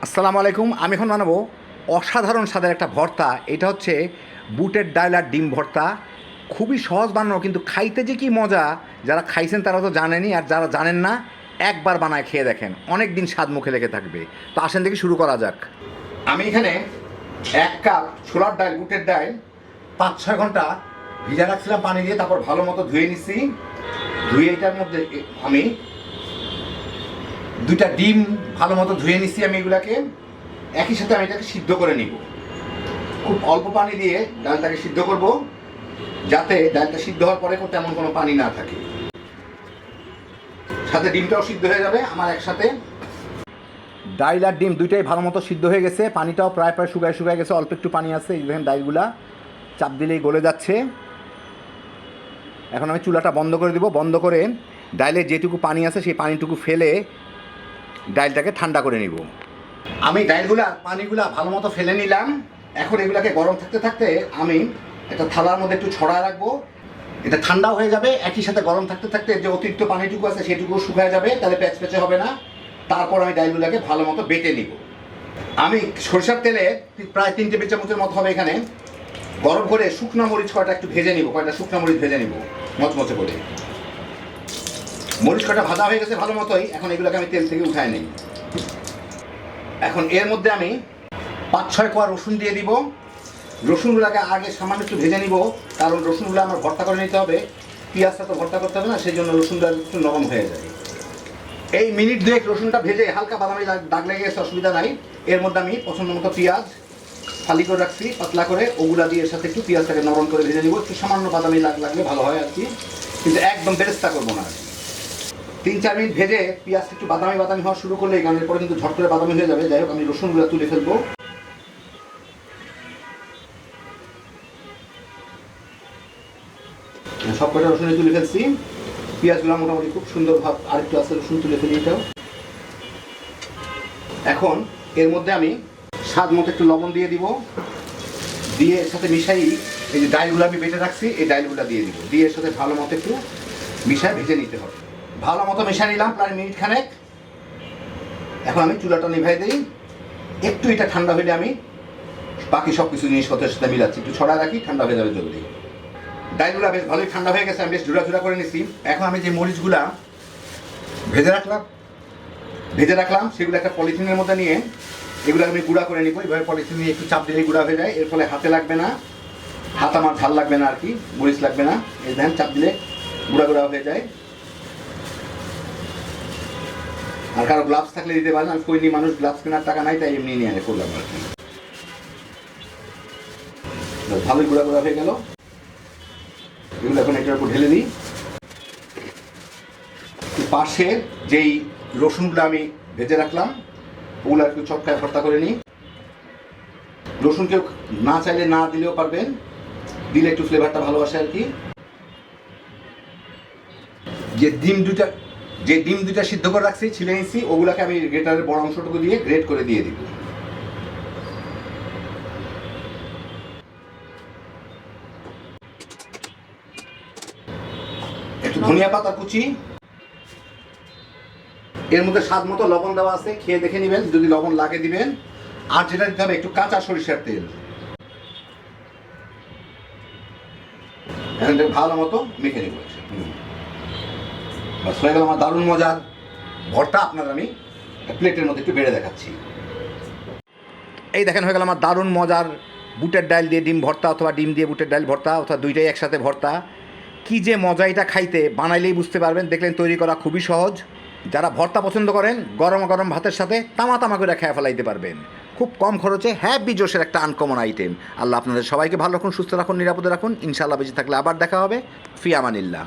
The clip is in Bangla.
আসসালামু আলাইকুম। আমি এখন বানাবো অসাধারণ স্বাদের একটা ভর্তা। এটা হচ্ছে বুটের ডাল আর ডিম ভর্তা। খুবই সহজ বানানো, কিন্তু খাইতে যে কি মজা! যারা খাইছেন তারা তো জানেনই, আর যারা জানেন না একবার বানায় খেয়ে দেখেন, অনেক দিন স্বাদ মুখে লেগে থাকবে। তো আসেন দেখি শুরু করা যাক। আমি এখানে 1 কাপ ছোলার ডাল, বুটের ডাল 5-6 ঘন্টা ভিজা রাখছিলাম পানি দিয়ে, তারপর ভালো মতো ধুয়ে নিছি। ধুয়ে এটার মধ্যে আমি 2টা ডিম ভালো মতো ধুয়ে নিচ্ছি। আমি এগুলাকে একই সাথে আমি এটাকে সিদ্ধ করে নিব। খুব অল্প পানি দিয়ে ডালটাকে সিদ্ধ করব, যাতে ডালটা সিদ্ধ হওয়ার পরে তেমন কোনো পানি না থাকে। সাথে ডিমটাও সিদ্ধ হয়ে যাবে আমার একসাথে। ডাল আর ডিম দুইটাই ভালো মতো সিদ্ধ হয়ে গেছে, পানিটাও প্রায় শুকায় গেছে, অল্প একটু পানি আছে। এই দেখেন ডালগুলা চাপ দিলেই গলে যাচ্ছে। এখন আমি চুলাটা বন্ধ করে দিব। বন্ধ করে ডালে যেটুকু পানি আছে সেই পানিটুকু ফেলে ডালটাকে ঠান্ডা করে নিব। আমি পানিগুলা ভালো মতো ফেলে নিলাম। এখন এগুলাকে গরম থাকতে থাকতে আমি একটা থালার মধ্যে একটু ছড়া রাখবো। এটা ঠান্ডাও হয়ে যাবে, একই সাথে গরম থাকতে থাকতে যে অতিরিক্ত পানিটুকু আছে সেটুকু শুকায় যাবে, তাহলে প্যাচপ্যাচে হবে না। তারপর আমি ডালগুলাকে ভালো মতো বেটে নিব। আমি সরষের তেলে প্রায় 3 টেবিল চামচের মতো হবে এখানে গরম করে শুকনো মরিচ কয়টা একটু ভেজে নিব, কয়টা শুকনো মরিচ ভেজে নিব মচমচে করে। মরিচ কয়টা ভাজা হয়ে গেছে ভালো মতোই। এখন এগুলোকে আমি তেল থেকে উঠায় নিই। এখন এর মধ্যে আমি 5-6 কোয়া রসুন দিয়ে দিব। রসুনগুলোকে আগে সামান্য একটু ভেজে নিব, কারণ রসুনগুলো আমার ভর্তা করে নিতে হবে। পেঁয়াজটা তো ভর্তা করতে হবে না, সেই জন্য রসুনটা একটু নরম হয়ে যায়। এই মিনিট 2 রসুনটা ভেজে হালকা বাদামি দাগ লেগে গেছে, অসুবিধা নাই। এর মধ্যে আমি পছন্দ মতো পেঁয়াজ ফালি করে রাখছি পাতলা করে, ওগুলা দিয়ে এর সাথে একটু পেঁয়াজটাকে নরম করে ভেজে নিব। একটু সামান্য বাদামি লাগলে ভালো হয় আর কি, কিন্তু একদম বেরেস্তা করবো না। 3-4 মিনিট ভেজে পেঁয়াজটা একটু বাদামি হওয়া শুরু করলে গানের পরে কিন্তু ঝট করে বাদামি হয়ে যাবে। যাই হোক, আমি রসুনগুলো তুলে ফেলবো। সব কটা রসুন তুলে ফেলছি। পেঁয়াজগুলো মোটামুটি খুব সুন্দর ভাব, আরেকটু আছে রসুন তুলে ফেলি এটাও। এখন এর মধ্যে আমি স্বাদ মতো একটু লবণ দিয়ে দিব। দিয়ে এর সাথে মিশাই এই যে ডালগুলো আমি বেটে রাখছি, এই ডালগুলো দিয়ে দিব। দিয়ে এর সাথে ভালো মতো একটু মিশায় ভেজে নিতে হবে। ভালো মতো মিশিয়ে নিলাম প্রায় মিনিট খানেক। এখন আমি চুলাটা নিভাই দিই। একটু এটা ঠান্ডা হলে আমি বাকি সব কিছু জিনিসপত্রের সাথে মিলাচ্ছি। একটু ছড়া রাখি, ঠান্ডা হয়ে যাবে জলদি। ডালগুলা বেশ ভালোই ঠান্ডা হয়ে গেছে, আমি বেশ ঝুড়া করে নিচ্ছি। এখন আমি যে মরিচগুলা ভেজে রাখলাম সেগুলো একটা পলিথিনের মধ্যে নিয়ে এগুলো আমি গুঁড়া করে নিব। এইভাবে পলিথিন নিয়ে একটু চাপ দিলেই গুঁড়া হয়ে যায়। এর ফলে হাতে লাগবে না, হাত আমার ঝাল লাগবে না আর কি, মরিচ লাগবে না। এই দেখেন চাপ দিলে গুঁড়া হয়ে যায়। আর কারো গ্লাভস থাকলে দিতে পারেন, আমি কইনি মানুষ গ্লাভস কেনার টাকা নাই, তাই এমনি নিয়ে করলাম আর কি। ভালোই গুঁড়া হয়ে গেল। এগুলো এখন এটার উপর ঢেলে দিই। পাশে যেই রসুনগুলো আমি ভেজে রাখলাম ওগুলো একটু চটকায় ভর্তা করে নিই। রসুন কেউ না চাইলে না দিলেও পারবেন, দিলে একটু ফ্লেভারটা ভালো আসে আর কি। যে ডিম দুটা সিদ্ধ করে রাখছি, ছিলে নিচ্ছি, ওগুলাকে আমি গ্রেটারের বড় অংশটুকু দিয়ে গ্রেট করে দিয়ে দিব। একটু ধনিয়া পাতা কুচি। এর মধ্যে স্বাদ মতো লবণ দেওয়া আছে, খেয়ে দেখে নেবেন, যদি লবণ লাগে দিবেন। আর যেটা দিতে হবে একটু কাঁচা সরিষার তেল। এখন ভালো মতো মেখে নেব। বাস হয়ে গেল আমার দারুণ মজার ভর্তা। আপনার আমি প্লেটের মধ্যে একটু বেড়ে দেখাচ্ছি। এই দেখেন হয়ে গেল আমার দারুণ মজার বুটের ডাল দিয়ে ডিম ভর্তা, অথবা ডিম দিয়ে বুটের ডাল ভর্তা, অথবা দুইটাই একসাথে ভর্তা। কি যে মজা! এটা খাইতে বানাইলেই বুঝতে পারবেন। দেখলেন তৈরি করা খুবই সহজ। যারা ভর্তা পছন্দ করেন গরম গরম ভাতের সাথে তামা করে খেয়ে ফেলাইতে পারবেন। খুব কম খরচে হ্যাপি জোশের একটা আনকমন আইটেম। আল্লাহ আপনাদের সবাইকে ভালো রাখুন, সুস্থ রাখুন, নিরাপদে রাখুন। ইনশাআল্লাহ বেঁচে থাকলে আবার দেখা হবে। ফি আমানিল্লাহ।